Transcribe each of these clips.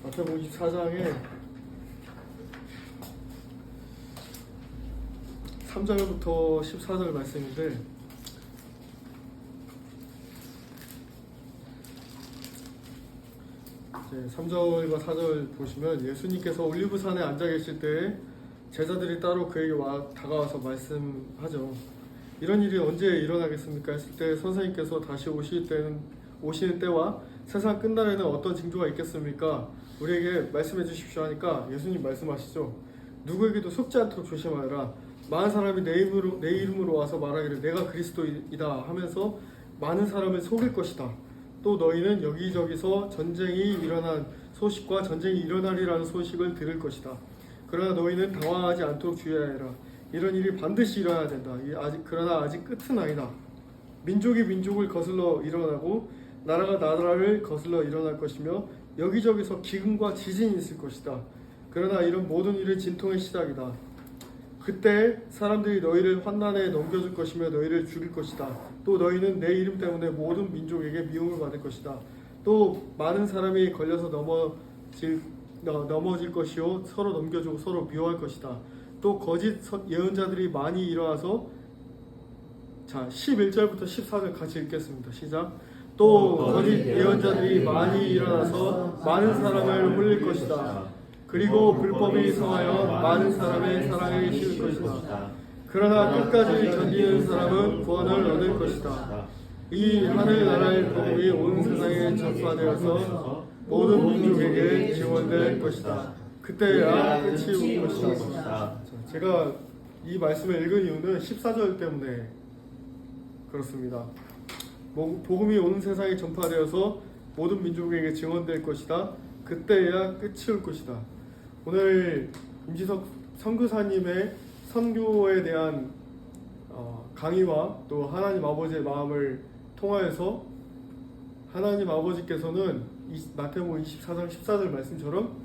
마태복음 24장에 3절부터 14절 말씀인데, 이제 3절과 4절 보시면, 예수님께서 올리브산에 앉아 계실 때 제자들이 따로 그에게 다가와서 말씀하죠. 이런 일이 언제 일어나겠습니까? 했을 때 선생님께서 다시 오시는 때와 세상 끝날에는 어떤 징조가 있겠습니까? 우리에게 말씀해 주십시오 하니까 예수님 말씀하시죠. 누구에게도 속지 않도록 조심하여라. 많은 사람이 내 이름으로 와서 말하기를 내가 그리스도이다 하면서 많은 사람을 속일 것이다. 또 너희는 여기저기서 전쟁이 일어난 소식과 전쟁이 일어나리라는 소식을 들을 것이다. 그러나 너희는 당황하지 않도록 주의하여라. 이런 일이 반드시 일어나야 된다. 그러나 아직 끝은 아니다. 민족이 민족을 거슬러 일어나고 나라가 나라를 거슬러 일어날 것이며 여기저기서 기근과 지진이 있을 것이다. 그러나 이런 모든 일은 진통의 시작이다. 그때 사람들이 너희를 환난에 넘겨줄 것이며 너희를 죽일 것이다. 또 너희는 내 이름 때문에 모든 민족에게 미움을 받을 것이다. 또 많은 사람이 걸려서 넘어질 것이요 서로 넘겨주고 서로 미워할 것이다. 또 거짓 예언자들이 많이 일어나서, 자 11절부터 14절 같이 읽겠습니다. 시작. 또 거짓 예언자들이 많이 일어나서 많은 사람을 홀릴 것이다. 그리고 불법이 성하여 많은 사람의 사랑에 실을 것이다. 그러나 끝까지 견디는 사람은 구원을 얻을 것이다. 이 하늘나라의 복음이 온 세상에 전파되어서 모든 민족에게 지원될 것이다. 그때야 끝이 올 것이다. 제가 이 말씀을 읽은 이유는 14절 때문에 그렇습니다. 복음이 온 세상에 전파되어서 모든 민족에게 증언될 것이다. 그때야 끝이 올 것이다. 오늘 임지석 선교사님의 선교에 대한 강의와 또 하나님 아버지의 마음을 통하여서 하나님 아버지께서는 마태복음 24장 14절 말씀처럼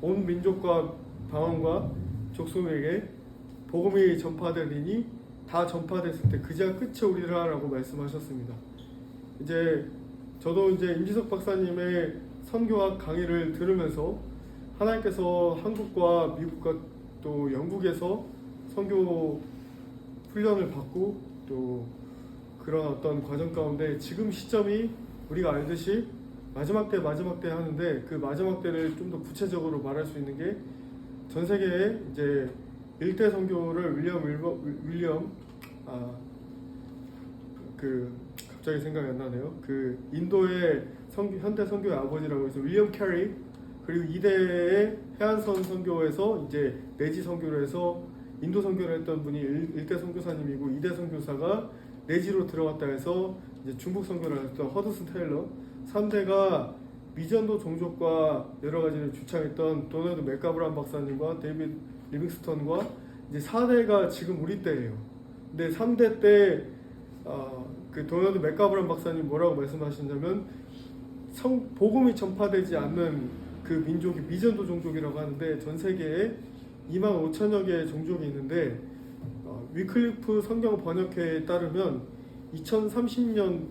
온 민족과 방언과 족속에게 복음이 전파되리니 다 전파됐을 때 그제야 끝이 오리라 라고 말씀하셨습니다. 저도 임지석 박사님의 선교학 강의를 들으면서 하나님께서 한국과 미국과 또 영국에서 선교 훈련을 받고 또 그런 어떤 과정 가운데 지금 시점이 우리가 알듯이 마지막 때 하는데, 그 마지막 때를 좀 더 구체적으로 말할 수 있는 게 전 세계에 일대 선교를 갑자기 생각이 안 나네요. 인도의 현대 선교의 아버지라고 해서 윌리엄 캐리, 그리고 2대의 해안선 선교에서 내지 선교를 해서 인도 선교를 했던 분이 1대 선교사님이고, 2대 선교사가 내지로 들어갔다 해서 중국 선교를 했던 허드슨 테일러, 3대가 미전도 종족과 여러 가지를 주창했던 도널드 맥가브란 박사님과 데이비드 리빙스턴과 4대가 지금 우리 때예요. 근데 3대 때 도널드 맥가브란 박사님 뭐라고 말씀하시냐면, 복음이 전파되지 않는 그 민족이 미전도 종족이라고 하는데, 전 세계에 2만 5천여 개의 종족이 있는데, 위클리프 성경 번역회에 따르면 2030년이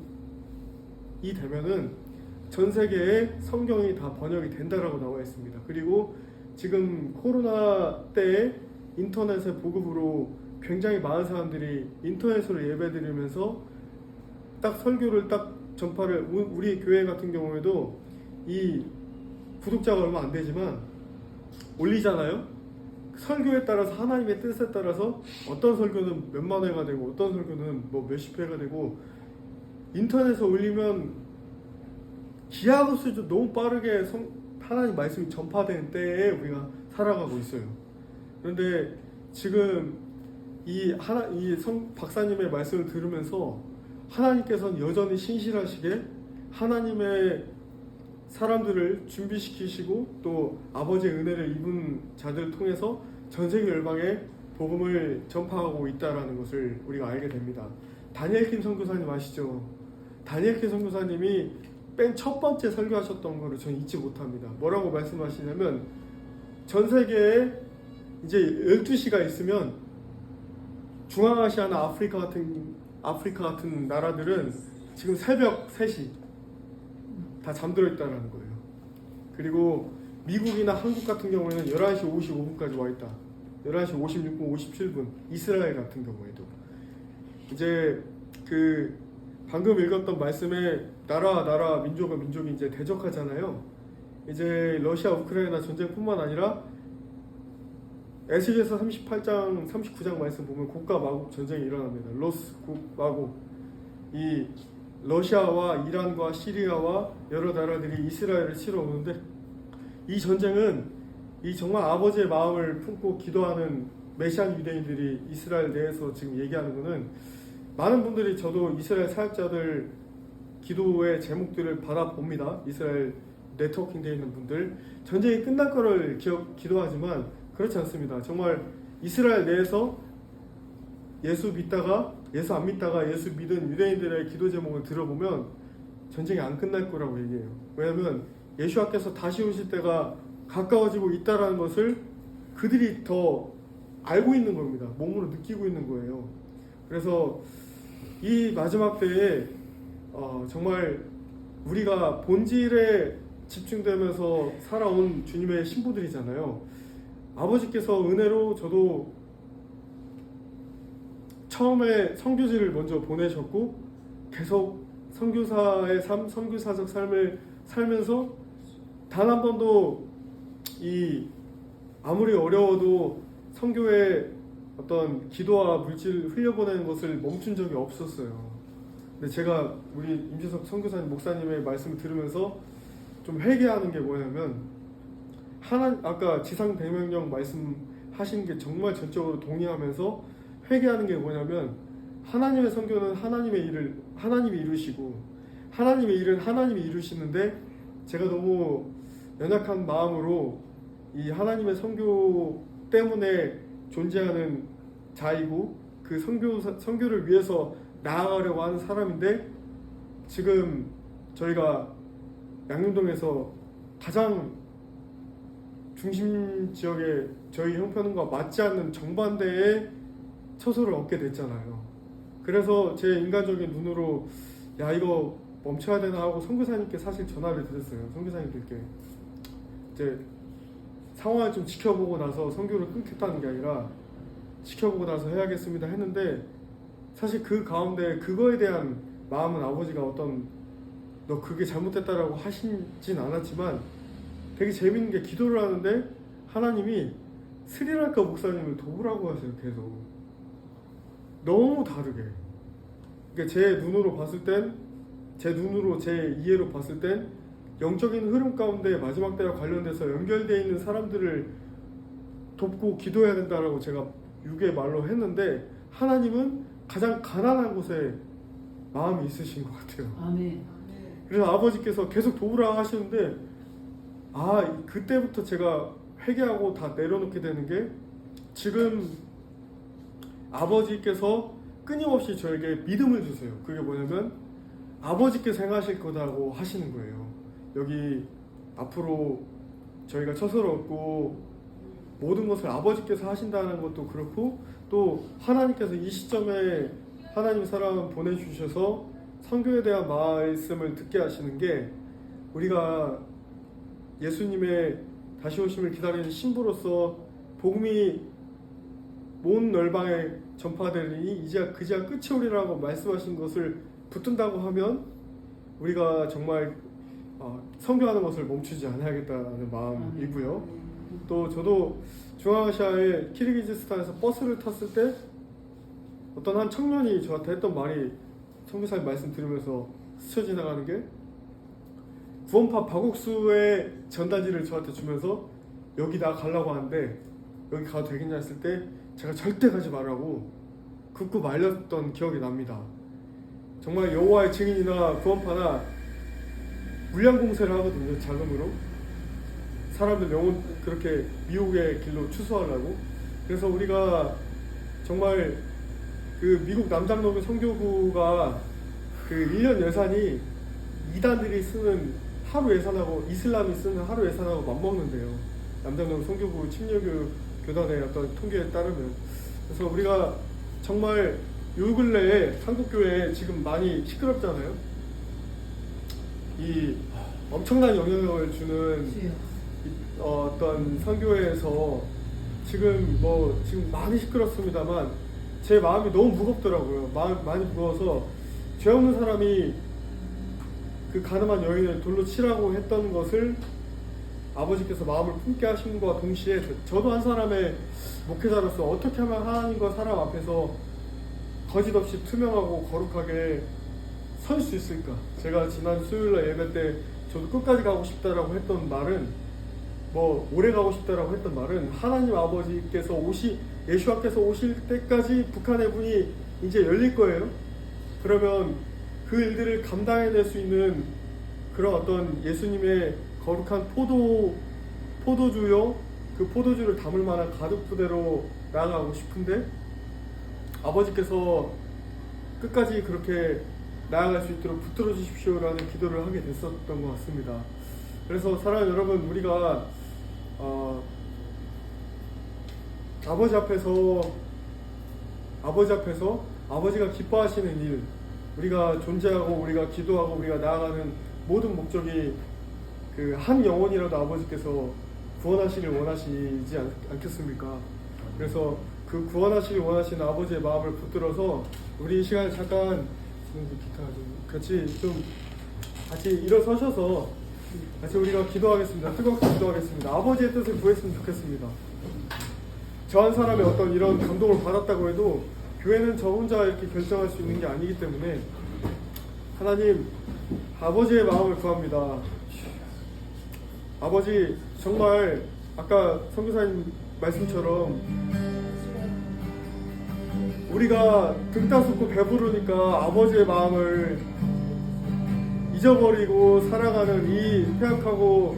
되면은 전 세계에 성경이 다 번역이 된다라고 나와 있습니다. 그리고 지금 코로나 때에 인터넷의 보급으로 굉장히 많은 사람들이 인터넷으로 예배드리면서 딱 설교를 전파를, 우리 교회 같은 경우에도 이 구독자가 얼마 안 되지만 올리잖아요. 설교에 따라서, 하나님의 뜻에 따라서 어떤 설교는 몇만 회가 되고 어떤 설교는 몇십 회가 되고, 인터넷에 올리면 기하급수로 너무 빠르게 하나님 말씀이 전파되는 때에 우리가 살아가고 있어요. 그런데 지금 이 박사님의 말씀을 들으면서 하나님께서는 여전히 신실하시게 하나님의 사람들을 준비시키시고 또 아버지의 은혜를 입은 자들을 통해서 전 세계 열방에 복음을 전파하고 있다라는 것을 우리가 알게 됩니다. 다니엘 킴 선교사님 아시죠? 다니엘 킴 선교사님이 맨 첫 번째 설교하셨던 거를 저는 잊지 못합니다. 뭐라고 말씀하시냐면, 전 세계에 12시가 있으면 중앙아시아나 아프리카 같은 나라들은 지금 새벽 3시 다 잠들어 있다는 거예요. 그리고 미국이나 한국 같은 경우에는 11시 55분까지 와 있다. 11시 56분, 57분. 이스라엘 같은 경우에도 이제 그 방금 읽었던 말씀에 나라 민족이 이제 대적하잖아요. 이제 러시아 우크라이나 전쟁뿐만 아니라 에스겔서 38장 39장 말씀 보면 곡과 마곡 전쟁이 일어납니다. 로스, 곡, 마곡. 이 러시아와 이란과 시리아와 여러 나라들이 이스라엘을 치러 오는데, 이 전쟁은 이 정말 아버지의 마음을 품고 기도하는 메시안 유대인들이 이스라엘 내에서 지금 얘기하는 거는, 많은 분들이, 저도 이스라엘 사역자들 기도의 제목들을 받아봅니다. 이스라엘 네트워킹 되어 있는 분들, 전쟁이 끝날 거를 기도하지만 그렇지 않습니다. 정말 이스라엘 내에서 예수 믿다가, 예수 안 믿다가 예수 믿은 유대인들의 기도 제목을 들어보면 전쟁이 안 끝날 거라고 얘기해요. 왜냐하면 예수와께서 다시 오실 때가 가까워지고 있다라는 것을 그들이 더 알고 있는 겁니다. 몸으로 느끼고 있는 거예요. 그래서 이 마지막 때에 정말 우리가 본질에 집중되면서 살아온 주님의 신부들이잖아요. 아버지께서 은혜로 저도 처음에 선교지를 먼저 보내셨고, 계속 선교사의 삶, 선교사적 삶을 살면서 단 한 번도 아무리 어려워도 선교의 어떤 기도와 물질을 흘려보내는 것을 멈춘 적이 없었어요. 근데 제가 우리 임재석 선교사님 목사님의 말씀을 들으면서 좀 회개하는 게 뭐냐면, 아까 지상대명령 말씀하신 게 정말 전적으로 동의하면서 회개하는 게 뭐냐면, 하나님의 선교는 하나님의 일을 하나님이 이루시고, 하나님의 일은 하나님이 이루시는데, 제가 너무 연약한 마음으로 이 하나님의 선교 때문에 존재하는 자이고, 그 선교를 위해서 나아가려고 하는 사람인데, 지금 저희가 양림동에서 가장 중심 지역에 저희 형편과 맞지 않는 정반대의 처소를 얻게 됐잖아요. 그래서 제 인간적인 눈으로 야, 이거 멈춰야 되나 하고 선교사님께 사실 전화를 드렸어요. 선교사님들께 이제 상황을 좀 지켜보고 나서 선교를 끊겠다는 게 아니라 지켜보고 나서 해야겠습니다 했는데, 사실 그 가운데 그거에 대한 마음은 아버지가 너 그게 잘못됐다라고 하시진 않았지만, 되게 재밌는 게, 기도를 하는데 하나님이 스리랑카 목사님을 도우라고 하세요. 계속 너무 다르게. 그러니까 제 눈으로 봤을 땐, 제 이해로 봤을 땐 영적인 흐름 가운데 마지막 때와 관련돼서 연결되어 있는 사람들을 돕고 기도해야 된다라고 제가 육의 말로 했는데, 하나님은 가장 가난한 곳에 마음이 있으신 것 같아요. 아멘. 그래서 아버지께서 계속 도우라 하시는데, 그때부터 제가 회개하고 다 내려놓게 되는 게, 지금 아버지께서 끊임없이 저에게 믿음을 주세요. 그게 뭐냐면, 아버지께서 행하실 거다고 하시는 거예요. 여기 앞으로 저희가 처소를 얻고 모든 것을 아버지께서 하신다는 것도 그렇고, 또 하나님께서 이 시점에 하나님 사람 보내주셔서 선교에 대한 말씀을 듣게 하시는 게, 우리가 예수님의 다시 오심을 기다리는 신부로서 복음이 온 널방에 전파되리니 이제 그제야 끝이 오리라고 말씀하신 것을 붙든다고 하면, 우리가 정말 선교하는 것을 멈추지 않아야겠다는 마음이고요. 또 저도 중앙아시아의 키르기즈스탄에서 버스를 탔을 때 어떤 한 청년이 저한테 했던 말이, 선교사님 말씀 들으면서 스쳐 지나가는 게, 구원파 박옥수의 전단지를 저한테 주면서 여기 나 가려고 하는데 여기 가도 되겠냐 했을 때, 제가 절대 가지 말라고 굳고 말렸던 기억이 납니다. 정말 여호와의 증인이나 구원파나 물량 공세를 하거든요. 자금으로 사람들 영혼 그렇게 미혹의 길로 추수하려고. 그래서 우리가 정말 그 미국 남장로교 선교부가 그 1년 예산이 이단들이 쓰는 하루 예산하고 이슬람이 쓰는 하루 예산하고 맞먹는데요. 남장로교 선교부 침례교 교단의 어떤 통계에 따르면. 그래서 우리가 정말 요 근래에 한국교회 지금 많이 시끄럽잖아요. 이 엄청난 영향력을 주는 어떤 선교회에서 지금 많이 시끄럽습니다만 제 마음이 너무 무겁더라고요. 많이 무거워서 죄 없는 사람이 그 가늠한 여인을 돌로 치라고 했던 것을 아버지께서 마음을 품게 하심과 동시에 저도 한 사람의 목회자로서 어떻게 하면 하나님과 사람 앞에서 거짓 없이 투명하고 거룩하게 설 수 있을까? 제가 지난 수요일날 예배 때 저도 끝까지 가고 싶다라고 했던 말은 오래 가고 싶다라고 했던 말은 하나님 아버지께서 예수와께서 오실 때까지 북한의 문이 이제 열릴 거예요. 그러면 그 일들을 감당해낼 수 있는 그런 어떤 예수님의 거룩한 포도주요, 그 포도주를 담을 만한 가죽 부대로 나아가고 싶은데 아버지께서 끝까지 그렇게 나아갈 수 있도록 붙들어 주십시오라는 기도를 하게 됐었던 것 같습니다. 그래서 사랑하는 여러분, 우리가 아버지 앞에서 아버지가 기뻐하시는 일, 우리가 존재하고 우리가 기도하고 우리가 나아가는 모든 목적이 그 한 영혼이라도 아버지께서 구원하시길 원하시지 않겠습니까? 그래서 그 구원하시길 원하시는 아버지의 마음을 붙들어서 우리 이 시간에 잠깐 같이 일어서셔서 같이 우리가 기도하겠습니다. 뜨겁게 기도하겠습니다. 아버지의 뜻을 구했으면 좋겠습니다. 저 한 사람의 어떤 이런 감동을 받았다고 해도 교회는 저 혼자 이렇게 결정할 수 있는 게 아니기 때문에 하나님, 아버지의 마음을 구합니다. 아버지, 정말 아까 선교사님 말씀처럼 우리가 등 따숩고 배부르니까 아버지의 마음을 잊어버리고 살아가는 이 폐악하고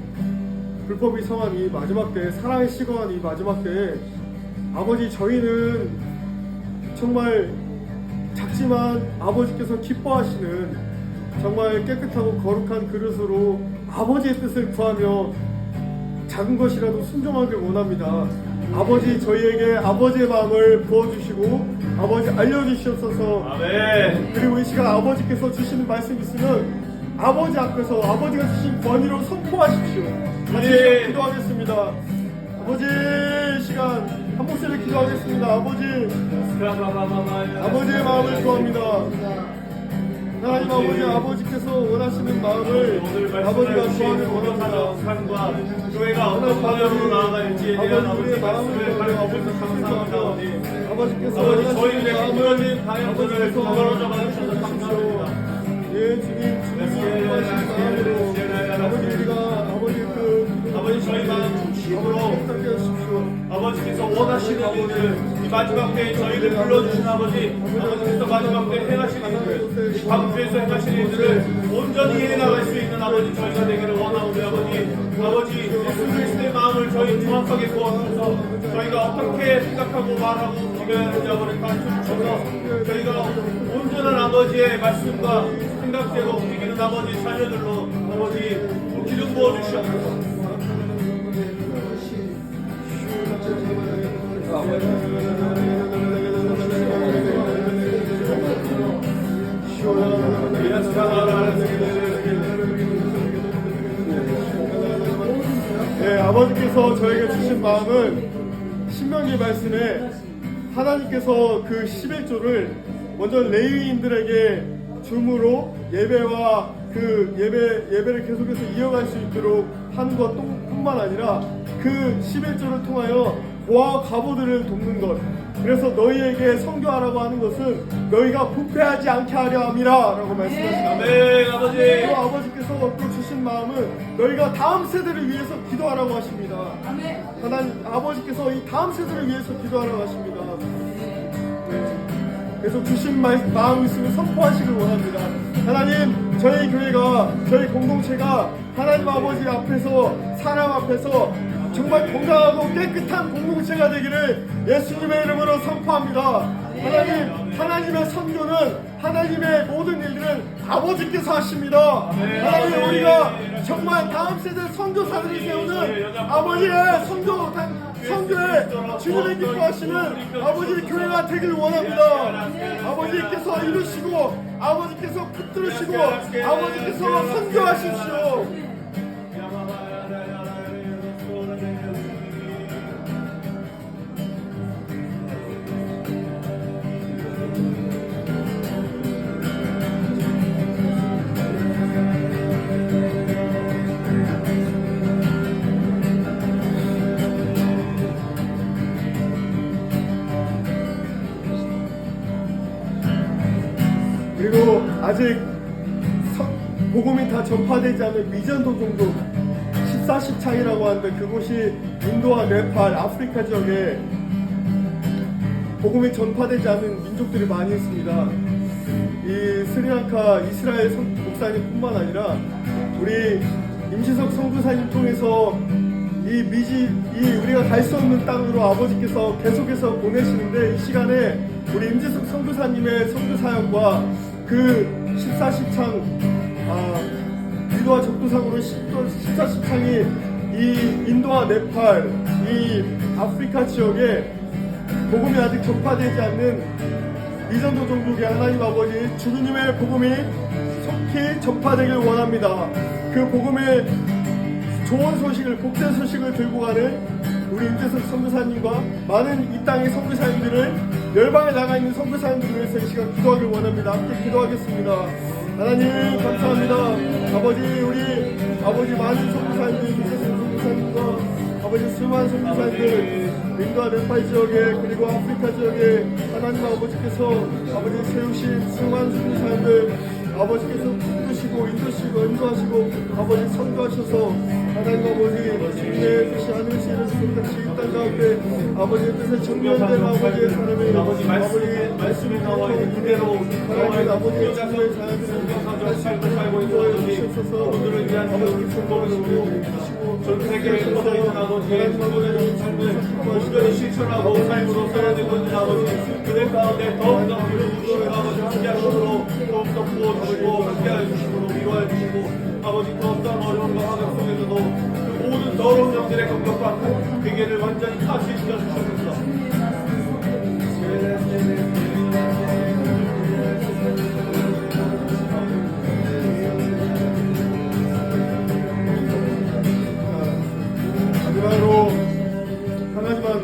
불법이 성한 이 마지막 때, 사랑이 식어간 이 마지막 때에 아버지, 저희는 정말 작지만 아버지께서 기뻐하시는 정말 깨끗하고 거룩한 그릇으로 아버지의 뜻을 구하며 작은 것이라도 순종하길 원합니다. 아버지, 저희에게 아버지의 마음을 부어주시고 아버지 알려주시옵소서. 아멘. 그리고 이 시간 아버지께서 주시는 말씀 있으면 아버지 앞에서 아버지가 주신 권위로 선포하십시오. 같이 기도하겠습니다. 아버지, 이 시간 한 목소리로 기도하겠습니다. 아버지의 마음을 구합니다. 하나님 아버지, 아버지께서 원하시는 마음을 아버지가 구하길 원합니다. 교회가 어떤 방향으로 나아갈지에 대한 아버지의 말씀을 아버지께서 감사합니다. 아버지께서 아버지, 저희들의 마음을 이루어진 방향들을 걸어져 가주셔서 감사합니다. 예, 주님 원하시는 마음으로 아버지, 저희가 중심으로 아버지께서 원하시는 일들, 이 마지막 때에 저희를 불러주신 아버지께서 마지막 때에 행하시는 일들, 이 광주에서 행하시는 일들을 온전히 해나갈 수 있는 아버지, 저희가 되기를 원하오니 아버지 예수 그리스도의 마음을 저희 정확하게 구하셔서 저희가 어떻게 생각하고 말하고 기도해야 하는지 아버지 가르쳐 주셔서 저희가 온전한 아버지의 말씀과 생각대로 움직이는 아버지 자녀들로 아버지 기름 부어 주시옵소서. 네, 아버지께서 저에게 주신 마음은 신명기 말씀에 하나님께서 그 11조를 먼저 레위인들에게 줌으로 예배와 그 예배를 계속해서 이어갈 수 있도록 하는 것뿐만 아니라 그 11조를 통하여 고아와 과부들을 돕는 것, 그래서 너희에게 선교하라고 하는 것은 너희가 부패하지 않게 하려 함이라 라고 말씀하십니다. 아멘. 아버지, 또 아버지께서 또 주신 마음은 너희가 다음 세대를 위해서 기도하라고 하십니다. 하나님 아버지께서 이 다음 세대를 위해서 기도하라고 하십니다. 그래서 주신 마음이 있으면 선포하시길 원합니다. 하나님, 저희 교회가, 저희 공동체가 하나님 아버지 앞에서, 사람 앞에서 정말 건강하고 깨끗한 공동체가 되기를 예수님의 이름으로 선포합니다. 하나님의 선교는, 하나님의 모든 일들은 아버지께서 하십니다. 하나님, 우리가 정말 다음 세대 선교사들을 세우는 아버지의 선교에 주님의 기뻐하시는 아버지 교회가 되길 원합니다. 아버지께서 이루시고, 아버지께서 붙들으시고, 아버지께서 선교하십시오. 아직 복음이 다 전파되지 않은 미전도 종족 14십창이라고 하는데 그곳이 인도와 네팔, 아프리카 지역에 복음이 전파되지 않은 민족들이 많이 있습니다. 이 스리랑카 이스라엘 목사님뿐만 아니라 우리 임시석 선교사님 통해서 이 우리가 갈 수 없는 땅으로 아버지께서 계속해서 보내시는데 이 시간에 우리 임시석 선교사님의 선교 사역과 그 14십창 인도와 적도상으로 14십창이 이 인도와 네팔, 이 아프리카 지역에 복음이 아직 전파되지 않는 미전도 종족의 하나님 아버지 주님의 복음이 속히 전파되길 원합니다. 그 복음의 좋은 소식을, 복된 소식을 들고 가는 우리 임재석 선교사님과 많은 이 땅의 선교사님들을, 열방에 나가 있는 선교사님들을 위해서 이 시간 기도하길 원합니다. 함께 기도하겠습니다. 하나님 감사합니다. 아버지, 우리 아버지 많은 선교사님들, 임재석 선교사님과 아버지 수많은 선교사님들, 인도와 네팔 지역에 그리고 아프리카 지역에 하나님 아버지께서 아버지 세우신 수많은 선교사님들 아버지께서 이끄시고 인도하시고 아버지 선교하셔서 하나님 아버지 주님의 뜻이 하늘에서 이루어지는 같이 이 땅 가운데 아버지의 뜻에 정면된 아버지의 사람이 아버지 말씀이 나와 있는 그대로 하나님 아버지의 주님의 자녀들을 살고 있는 아버지 오늘을 위한 아버지 축복을 주시고 전 세계에 뻗어있는 아버지의 선교되는 삶을 온전히 실천하고 삶으로 살아내고 있는 아버지 그들 가운데 더욱더 부여주시고 아버지 함께하심으로 더욱더 부어주시고 함께하여 주시고 위로하여 주시고 아버지 더 어떤 어려움과 환경 속에서도 그 모든 더러운 영들의 공격과 괴계를 완전히 다시 주셔주셨습니다.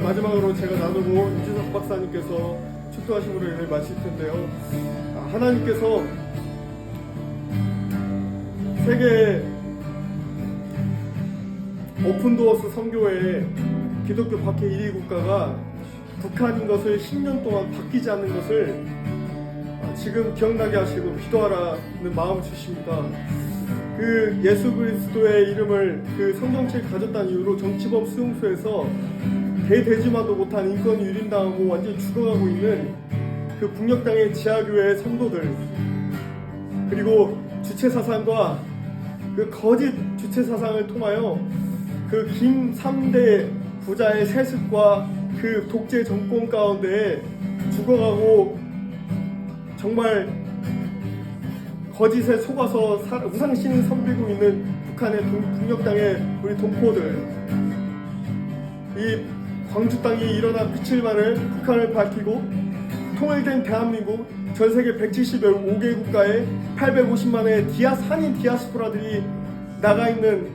마지막으로 제가 나누고 임재석 박사님께서 축도하심으로 예를 마칠 텐데요. 하나님께서 세계 오픈도어스 선교회에 기독교 박해 1위 국가가 북한인 것을 10년 동안 바뀌지 않는 것을 지금 기억나게 하시고 기도하라는 마음을 주십니다. 그 예수 그리스도의 이름을 그 성경책에 가졌다는 이유로 정치범 수용소에서 대되지만도 못한 인권 유린당하고 완전히 죽어가고 있는 그 북녘 땅의 지하교회 성도들, 그리고 주체 사상과 그 거짓 주체 사상을 통하여 그 김 3대 부자의 세습과 그 독재 정권 가운데 죽어가고 정말 거짓에 속아서 우상신을 섬기고 있는 북한의 북녘 땅의 우리 동포들, 이 광주 땅이 일어난 빛을 발을 북한을 밝히고 통일된 대한민국 전 세계 175개 국가에 850만의 한인 디아스포라들이 나가 있는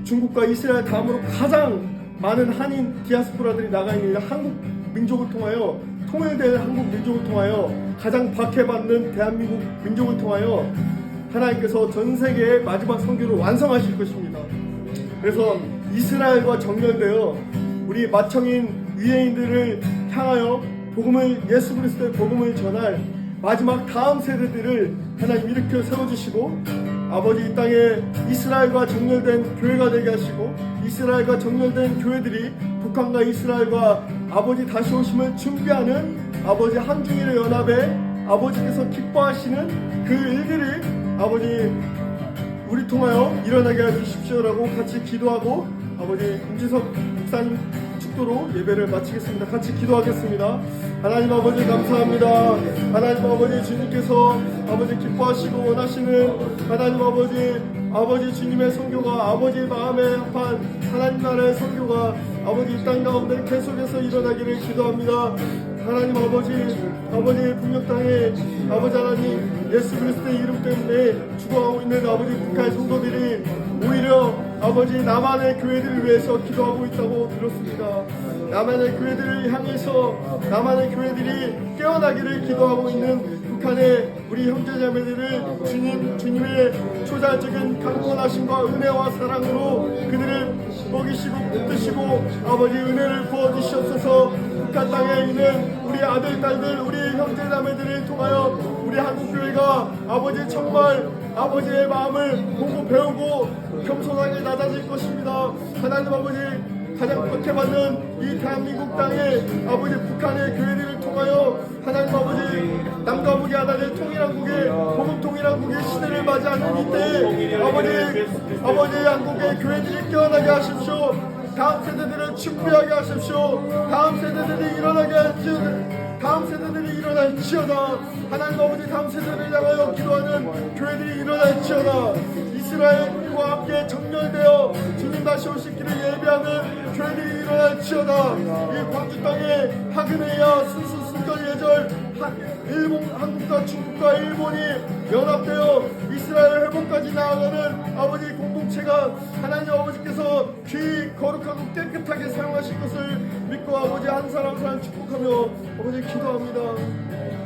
중국과 이스라엘 다음으로 가장 많은 한인 디아스포라들이 나가 있는 한국 민족을 통하여 통일된 한국 민족을 통하여 가장 박해받는 대한민국 민족을 통하여 하나님께서 전 세계의 마지막 선교를 완성하실 것입니다. 그래서 이스라엘과 정렬되어 우리 마청인 유대인들을 향하여 예수 그리스도의 복음을 전할 마지막 다음 세대들을 하나님 일으켜 세워주시고 아버지 이 땅에 이스라엘과 정렬된 교회가 되게 하시고 이스라엘과 정렬된 교회들이 북한과 이스라엘과 아버지 다시 오심을 준비하는 아버지 한중일의 연합에 아버지께서 기뻐하시는 그 일들이 아버지 우리 통하여 일어나게 해주십시오라고 같이 기도하고 아버지 임지석 목사님 축도로 예배를 마치겠습니다. 같이 기도하겠습니다. 하나님 아버지 감사합니다. 하나님 아버지 주님께서 아버지 기뻐하시고 원하시는 하나님 아버지 주님의 선교가 아버지 마음에 합한 하나님 나라의 선교가 아버지 이 땅 가운데 계속해서 일어나기를 기도합니다. 하나님 아버지 북녘 땅에 아버지 하나님 예수 그리스도의 이름 때문에 죽어가고 있는 아버지 북한의 성도들이 오히려 아버지 남한의 교회들을 위해서 기도하고 있다고 들었습니다. 남한의 교회들을 향해서 남한의 교회들이 깨어나기를 기도하고 있는 북한의 우리 형제자매들을 주님의 초자적인 강권하심과 은혜와 사랑으로 그들을 먹이시고 붙드시고 아버지 은혜를 부어주시옵소서. 북한 땅에 있는 우리 아들 딸들 우리 형제자매들을 통하여 우리 한국교회가 아버지 정말 아버지의 마음을 보고 배우고 겸손하게 낮아질 것입니다. 하나님 아버지 가장 박해받는 이 대한민국 땅에 아버지 북한의 교회들을 통하여 하나님 아버지 남과 북이 하나된 통일한 국의 복음 통일한 국의 시대를 맞이하는 이때에 아버지 한국의 교회들이 깨어나게 하십시오. 다음 세대들을 준비하게 하십시오. 다음 세대들이 일어날지어다. 하나님 아버지 다음 세대를 향하여 기도하는 교회들이 일어날지어다. 이스라엘과 함께 정렬되어 주님 다시 오실 길을 예비하는 교회들이 일어날지어다. 이 광주 땅에 하그네야 순수순결 예절 일본, 한국과 중국과 일본이 연합되어 이스라엘 회복까지 나아가는 아버지 공동체가 하나님 아버지께서 귀 거룩하고 깨끗하게 사용하실 것을 믿고 아버지 한 사람 한 사람 축복하며 아버지 기도합니다.